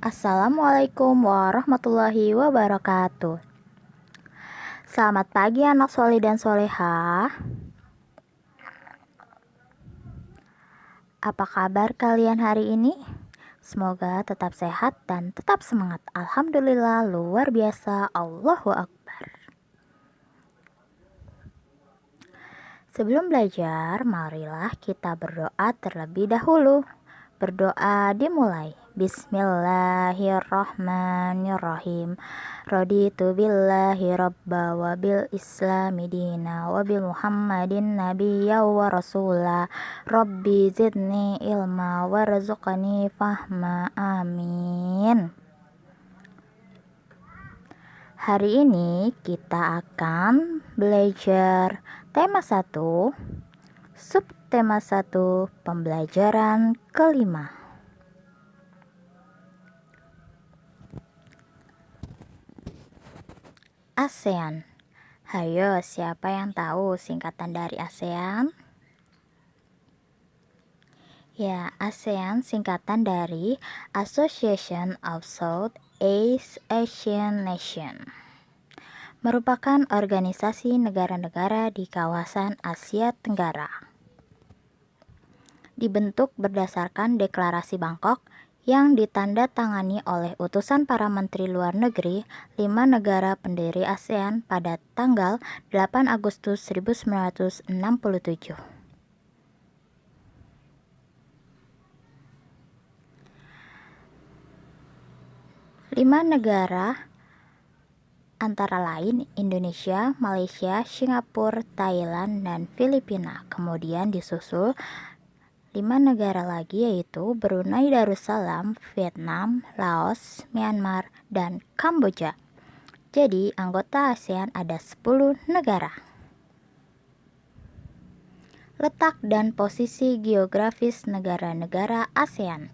Assalamualaikum warahmatullahi wabarakatuh. Selamat pagi anak soleh dan soleha. Apa kabar kalian hari ini? Semoga tetap sehat dan tetap semangat. Alhamdulillah, luar biasa. Allahu Akbar. Sebelum belajar, marilah kita berdoa terlebih dahulu. Berdoa dimulai. Bismillahirrahmanirrahim. Raditu billahi rabba wa bil islami dina wa bil muhammadin nabiyya wa rasula. Rabbi zidni ilma warzuqni fahma. Amin. Hari ini kita akan belajar tema 1, subtema 1, pembelajaran kelima. ASEAN. Hayo, siapa yang tahu singkatan dari ASEAN? Ya, ASEAN singkatan dari Association of South East Asian Nations. Merupakan organisasi negara-negara di kawasan Asia Tenggara. Dibentuk berdasarkan Deklarasi Bangkok yang ditandatangani oleh utusan para menteri luar negeri 5 negara pendiri ASEAN pada tanggal 8 Agustus 1967. 5 negara antara lain Indonesia, Malaysia, Singapura, Thailand, dan Filipina. Kemudian disusul 5 negara lagi yaitu Brunei Darussalam, Vietnam, Laos, Myanmar, dan Kamboja. Jadi anggota ASEAN ada 10 negara. Letak dan posisi geografis negara-negara ASEAN.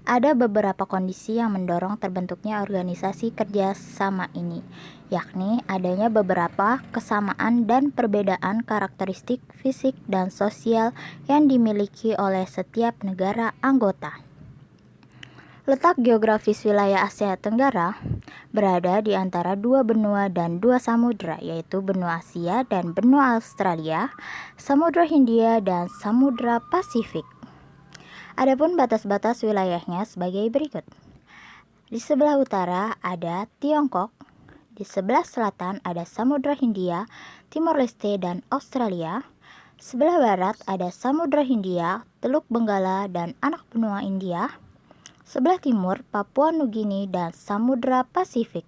Ada beberapa kondisi yang mendorong terbentuknya organisasi kerjasama ini, yakni adanya beberapa kesamaan dan perbedaan karakteristik fisik dan sosial yang dimiliki oleh setiap negara anggota. Letak geografis wilayah Asia Tenggara berada di antara 2 benua dan 2 samudra, yaitu benua Asia dan benua Australia, Samudra Hindia dan Samudra Pasifik. Adapun batas-batas wilayahnya sebagai berikut. Di sebelah utara ada Tiongkok, di sebelah selatan ada Samudra Hindia, Timor Leste, dan Australia. Sebelah barat ada Samudra Hindia, Teluk Benggala, dan anak benua India. Sebelah timur Papua Nugini dan Samudra Pasifik.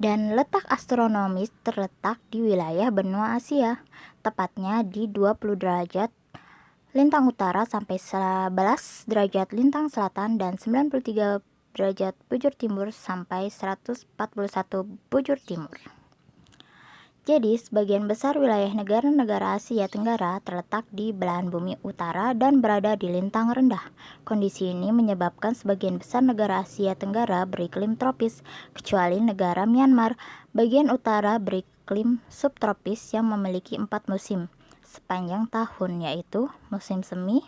Dan letak astronomis terletak di wilayah benua Asia, tepatnya di 20 derajat lintang utara sampai 11 derajat lintang selatan dan 93 derajat bujur timur sampai 141 bujur timur. Jadi, sebagian besar wilayah negara-negara Asia Tenggara terletak di belahan bumi utara dan berada di lintang rendah. Kondisi ini menyebabkan sebagian besar negara Asia Tenggara beriklim tropis, kecuali negara Myanmar. Bagian utara beriklim subtropis yang memiliki 4 musim sepanjang tahun, yaitu musim semi,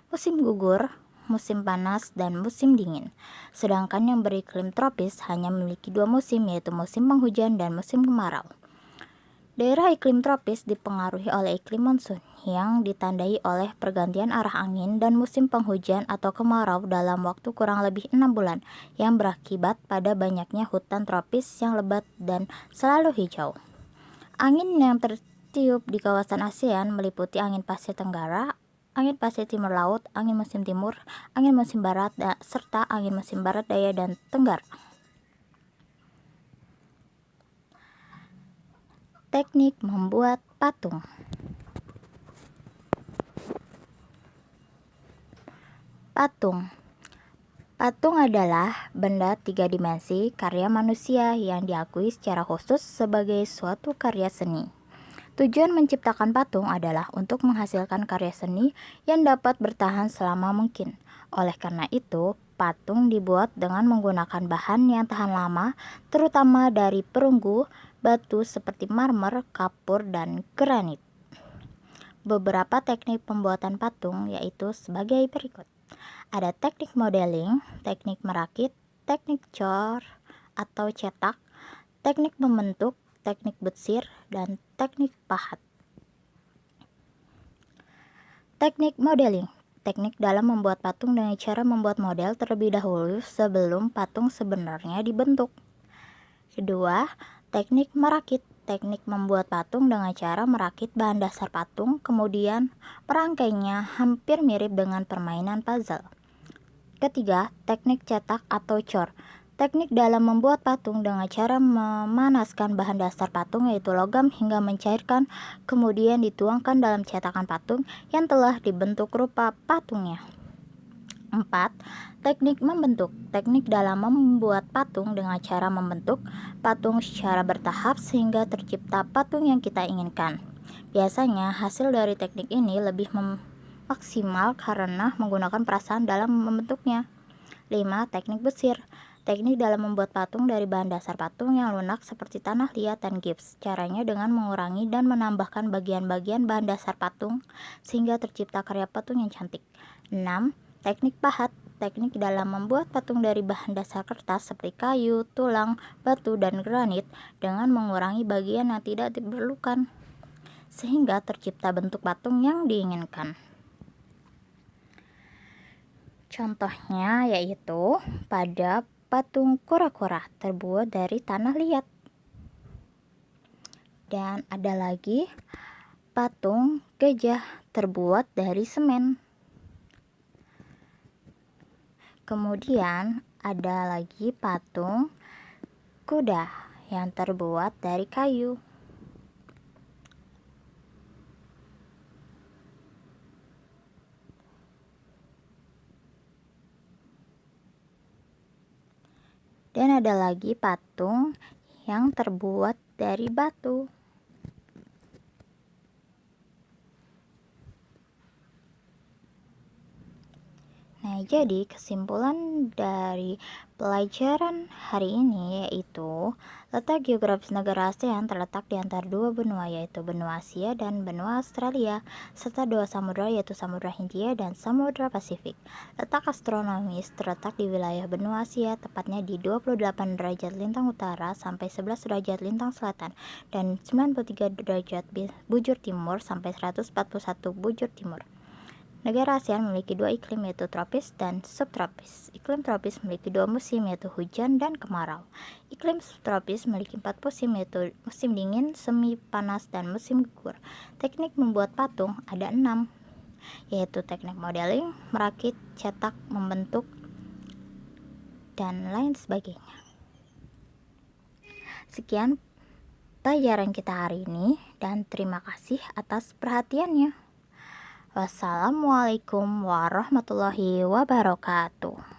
musim gugur, musim panas, dan musim dingin. Sedangkan yang beriklim tropis hanya memiliki 2 musim, yaitu musim penghujan dan musim kemarau. Daerah iklim tropis dipengaruhi oleh iklim monsun yang ditandai oleh pergantian arah angin dan musim penghujan atau kemarau dalam waktu kurang lebih 6 bulan yang berakibat pada banyaknya hutan tropis yang lebat dan selalu hijau. Angin yang tertiup di kawasan ASEAN meliputi angin pasir tenggara, angin pasir timur laut, angin musim timur, angin musim barat, serta angin musim barat daya dan tenggara. Teknik membuat patung. Patung adalah benda 3 dimensi karya manusia yang diakui secara khusus sebagai suatu karya seni. Tujuan menciptakan patung adalah untuk menghasilkan karya seni yang dapat bertahan selama mungkin. Oleh karena itu, patung dibuat dengan menggunakan bahan yang tahan lama, terutama dari perunggu, batu seperti marmer, kapur, dan granit. beberapa teknik pembuatan patung yaitu sebagai berikut. Ada teknik modeling, teknik merakit, teknik cor atau cetak, teknik membentuk, teknik butsir, dan teknik pahat. Teknik modeling, teknik dalam membuat patung dengan cara membuat model terlebih dahulu sebelum patung sebenarnya dibentuk. Kedua, teknik merakit, teknik membuat patung dengan cara merakit bahan dasar patung, kemudian merangkainya hampir mirip dengan permainan puzzle. Ketiga, teknik cetak atau cor, teknik dalam membuat patung dengan cara memanaskan bahan dasar patung yaitu logam hingga mencairkan, kemudian dituangkan dalam cetakan patung yang telah dibentuk rupa patungnya. 4. Teknik membentuk, teknik dalam membuat patung dengan cara membentuk patung secara bertahap sehingga tercipta patung yang kita inginkan. Biasanya hasil dari teknik ini lebih maksimal karena menggunakan perasaan dalam membentuknya. 5. Teknik butsir, teknik dalam membuat patung dari bahan dasar patung yang lunak seperti tanah liat dan gips. Caranya dengan mengurangi dan menambahkan bagian-bagian bahan dasar patung sehingga tercipta karya patung yang cantik. 6. Teknik pahat, teknik dalam membuat patung dari bahan dasar kertas seperti kayu, tulang, batu, dan granit dengan mengurangi bagian yang tidak diperlukan sehingga tercipta bentuk patung yang diinginkan. Contohnya yaitu pada patung kura-kura terbuat dari tanah liat. Dan ada lagi patung gajah terbuat dari semen. Kemudian ada lagi patung kuda yang terbuat dari kayu. Dan ada lagi patung yang terbuat dari batu. Nah, jadi kesimpulan dari pelajaran hari ini yaitu letak geografis negara ASEAN terletak di antara dua benua yaitu benua Asia dan benua Australia serta dua samudra yaitu Samudra Hindia dan Samudra Pasifik. Letak astronomis terletak di wilayah benua Asia tepatnya di 28 derajat lintang utara sampai 11 derajat lintang selatan dan 93 derajat bujur timur sampai 141 bujur timur. Negara ASEAN memiliki dua iklim yaitu tropis dan subtropis. Iklim tropis memiliki dua musim yaitu hujan dan kemarau. Iklim subtropis memiliki 4 musim yaitu musim dingin, semi panas, dan musim gugur. Teknik membuat patung ada 6 yaitu teknik modeling, merakit, cetak, membentuk, dan lain sebagainya. Sekian pelajaran kita hari ini dan terima kasih atas perhatiannya. Wassalamualaikum warahmatullahi wabarakatuh.